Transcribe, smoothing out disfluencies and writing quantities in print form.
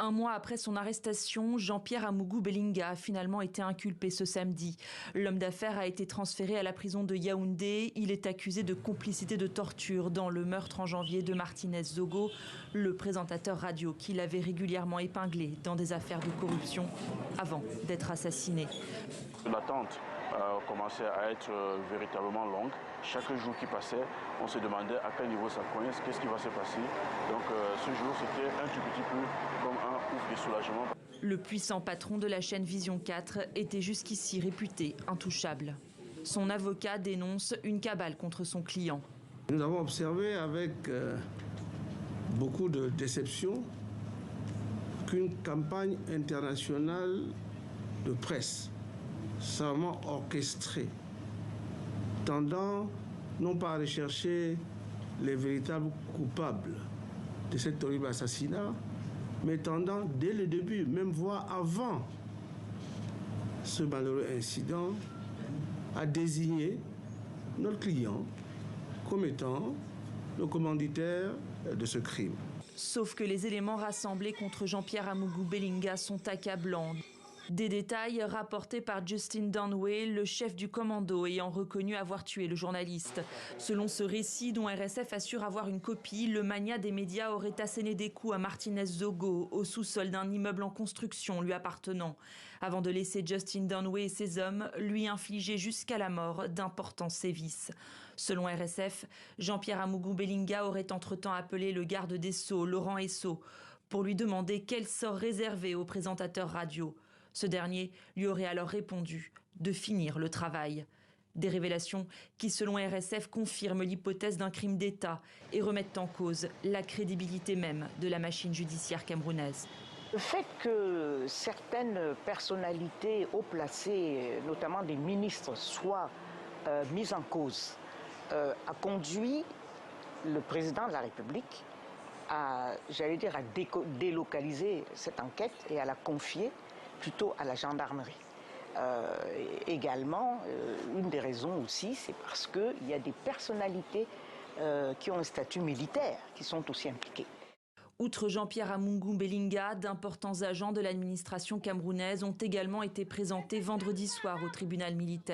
Un mois après son arrestation, Jean-Pierre Amougou Belinga a finalement été inculpé ce samedi. L'homme d'affaires a été transféré à la prison de Yaoundé. Il est accusé de complicité de torture dans le meurtre en janvier de Martinez Zogo, le présentateur radio qui l'avait régulièrement épinglé dans des affaires de corruption avant d'être assassiné. L'attente commençait à être véritablement longue. Chaque jour qui passait, on se demandait à quel niveau ça coince, qu'est-ce qui va se passer. Donc ce jour, c'était un tout petit peu comme un ouf de soulagement. Le puissant patron de la chaîne Vision 4 était jusqu'ici réputé intouchable. Son avocat dénonce une cabale contre son client. Nous avons observé avec beaucoup de déception qu'une campagne internationale de presse savamment orchestrée, tendant non pas à rechercher les véritables coupables de cet horrible assassinat, mais tendant dès le début, même voire avant ce malheureux incident, à désigner notre client comme étant le commanditaire de ce crime. Sauf que les éléments rassemblés contre Jean-Pierre Amougou Belinga sont accablants. Des détails rapportés par Justin Dunway, le chef du commando ayant reconnu avoir tué le journaliste. Selon ce récit dont RSF assure avoir une copie, le magnat des médias aurait asséné des coups à Martinez Zogo au sous-sol d'un immeuble en construction lui appartenant, avant de laisser Justin Dunway et ses hommes lui infliger jusqu'à la mort d'importants sévices. Selon RSF, Jean-Pierre Amougou Belinga aurait entre-temps appelé le garde des Sceaux, Laurent Esso, pour lui demander quel sort réservé aux présentateurs radio. Ce dernier lui aurait alors répondu de finir le travail. Des révélations qui, selon RSF, confirment l'hypothèse d'un crime d'État et remettent en cause la crédibilité même de la machine judiciaire camerounaise. Le fait que certaines personnalités haut placées, notamment des ministres, soient mises en cause, a conduit le président de la République à délocaliser cette enquête et à la confier plutôt à la gendarmerie. Également, une des raisons aussi, c'est parce qu'il y a des personnalités qui ont un statut militaire qui sont aussi impliquées. Outre Jean-Pierre Amougou Belinga, d'importants agents de l'administration camerounaise ont également été présentés vendredi soir au tribunal militaire.